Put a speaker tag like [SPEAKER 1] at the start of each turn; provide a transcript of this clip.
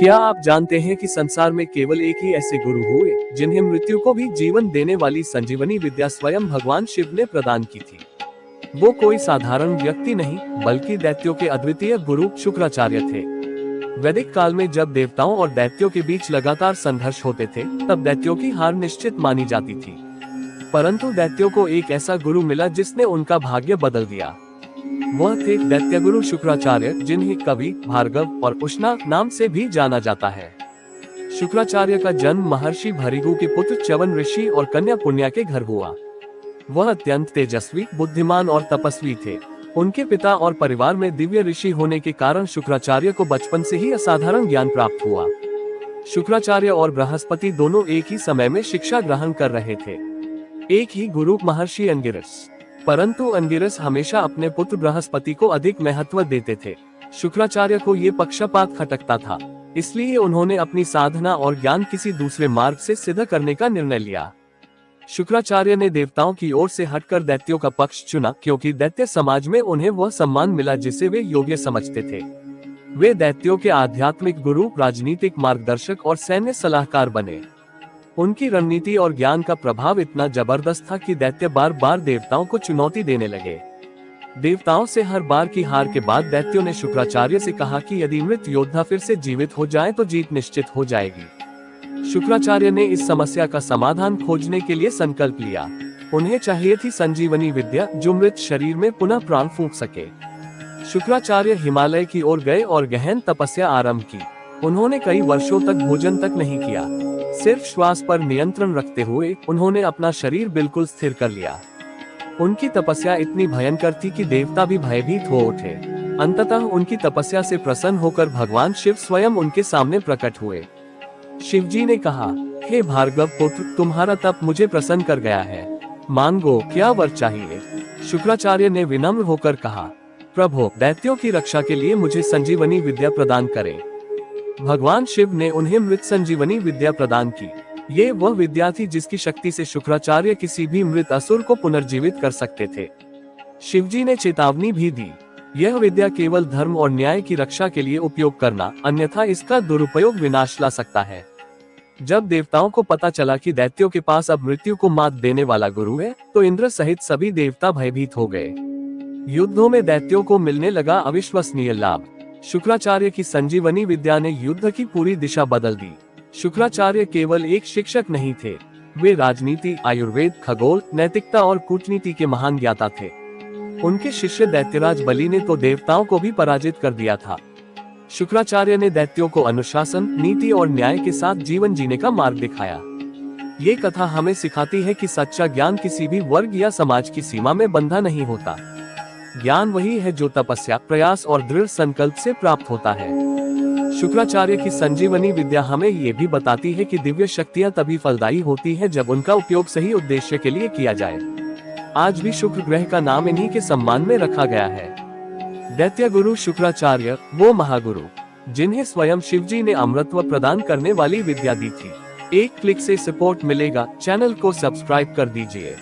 [SPEAKER 1] क्या आप जानते हैं कि संसार में केवल एक ही ऐसे गुरु हुए जिन्हें मृत्यु को भी जीवन देने वाली संजीवनी विद्या स्वयं भगवान शिव ने प्रदान की थी। वो कोई साधारण व्यक्ति नहीं बल्कि दैत्यों के अद्वितीय गुरु शुक्राचार्य थे। वैदिक काल में जब देवताओं और दैत्यों के बीच लगातार संघर्ष होते थे तब दैत्यों की हार निश्चित मानी जाती थी, परंतु दैत्यों को एक ऐसा गुरु मिला जिसने उनका भाग्य बदल दिया। वह थे दैत्य गुरु शुक्राचार्य, जिन्हें कवि, भार्गव और उष्णा नाम से भी जाना जाता है। शुक्राचार्य का जन्म महर्षि भृगु के पुत्र च्यवन ऋषि और कन्या पुण्या के घर हुआ। वह अत्यंत तेजस्वी, बुद्धिमान और तपस्वी थे। उनके पिता और परिवार में दिव्य ऋषि होने के कारण शुक्राचार्य को बचपन से ही असाधारण ज्ञान प्राप्त हुआ। शुक्राचार्य और बृहस्पति दोनों एक ही समय में शिक्षा ग्रहण कर रहे थे। एक ही गुरु महर्षि अंगिरस, परंतु अंगिरस हमेशा अपने पुत्र बृहस्पति को अधिक महत्व देते थे। शुक्राचार्य को ये पक्षपात खटकता था, इसलिए उन्होंने अपनी साधना और ज्ञान किसी दूसरे मार्ग से सिद्ध करने का निर्णय लिया। शुक्राचार्य ने देवताओं की ओर से हटकर दैत्यों का पक्ष चुना, क्योंकि दैत्य समाज में उन्हें वह सम्मान मिला जिसे वे योग्य समझते थे। वे दैत्यों के आध्यात्मिक गुरु, राजनीतिक मार्गदर्शक और सैन्य सलाहकार बने। उनकी रणनीति और ज्ञान का प्रभाव इतना जबरदस्त था कि दैत्य बार बार देवताओं को चुनौती देने लगे। देवताओं से हर बार की हार के बाद दैत्यों ने शुक्राचार्य से कहा कि यदि मृत योद्धा फिर से जीवित हो जाए तो जीत निश्चित हो जाएगी। शुक्राचार्य ने इस समस्या का समाधान खोजने के लिए संकल्प लिया। उन्हें चाहिए थी संजीवनी विद्या, जो मृत शरीर में पुनः प्राण फूंक सके। शुक्राचार्य हिमालय की ओर गए और गहन तपस्या आरंभ की। उन्होंने कई वर्षों तक भोजन तक नहीं किया। सिर्फ श्वास पर नियंत्रण रखते हुए उन्होंने अपना शरीर बिल्कुल स्थिर कर लिया। उनकी तपस्या इतनी भयंकर थी कि देवता भी भयभीत हो उठे। अंततः उनकी तपस्या से प्रसन्न होकर भगवान शिव स्वयं उनके सामने प्रकट हुए। शिवजी ने कहा, हे भार्गव पुत्र, तुम्हारा तप मुझे प्रसन्न कर गया है। मांगो, क्या वर चाहिए? शुक्राचार्य ने विनम्र होकर कहा, प्रभु, दैत्यों की रक्षा के लिए मुझे संजीवनी विद्या प्रदान करें। भगवान शिव ने उन्हें मृत संजीवनी विद्या प्रदान की। ये वह विद्या थी जिसकी शक्ति से शुक्राचार्य किसी भी मृत असुर को पुनर्जीवित कर सकते थे। शिवजी ने चेतावनी भी दी, यह विद्या केवल धर्म और न्याय की रक्षा के लिए उपयोग करना, अन्यथा इसका दुरुपयोग विनाश ला सकता है। जब देवताओं को पता चला कि दैत्यों के पास अब मृत्यु को मात देने वाला गुरु है, तो इंद्र सहित सभी देवता भयभीत हो गए। युद्धों में दैत्यों को मिलने लगा अविश्वसनीय लाभ। शुक्राचार्य की संजीवनी विद्या ने युद्ध की पूरी दिशा बदल दी। शुक्राचार्य केवल एक शिक्षक नहीं थे, वे राजनीति, आयुर्वेद, खगोल, नैतिकता और कूटनीति के महान ज्ञाता थे। उनके शिष्य दैत्यराज बलि ने तो देवताओं को भी पराजित कर दिया था। शुक्राचार्य ने दैत्यों को अनुशासन, नीति और न्याय के साथ जीवन जीने का मार्ग दिखाया। ये कथा हमें सिखाती है कि सच्चा ज्ञान किसी भी वर्ग या समाज की सीमा में बंधा नहीं होता। ज्ञान वही है जो तपस्या, प्रयास और दृढ़ संकल्प से प्राप्त होता है। शुक्राचार्य की संजीवनी विद्या हमें ये भी बताती है कि दिव्य शक्तियां तभी फलदायी होती हैं जब उनका उपयोग सही उद्देश्य के लिए किया जाए। आज भी शुक्र ग्रह का नाम इन्हीं के सम्मान में रखा गया है। दैत्य गुरु शुक्राचार्य, वो महागुरु जिन्हें स्वयं शिवजी ने अमृतत्व प्रदान करने वाली विद्या दी थी। एक क्लिक से सपोर्ट मिलेगा। चैनल को सब्सक्राइब कर दीजिए।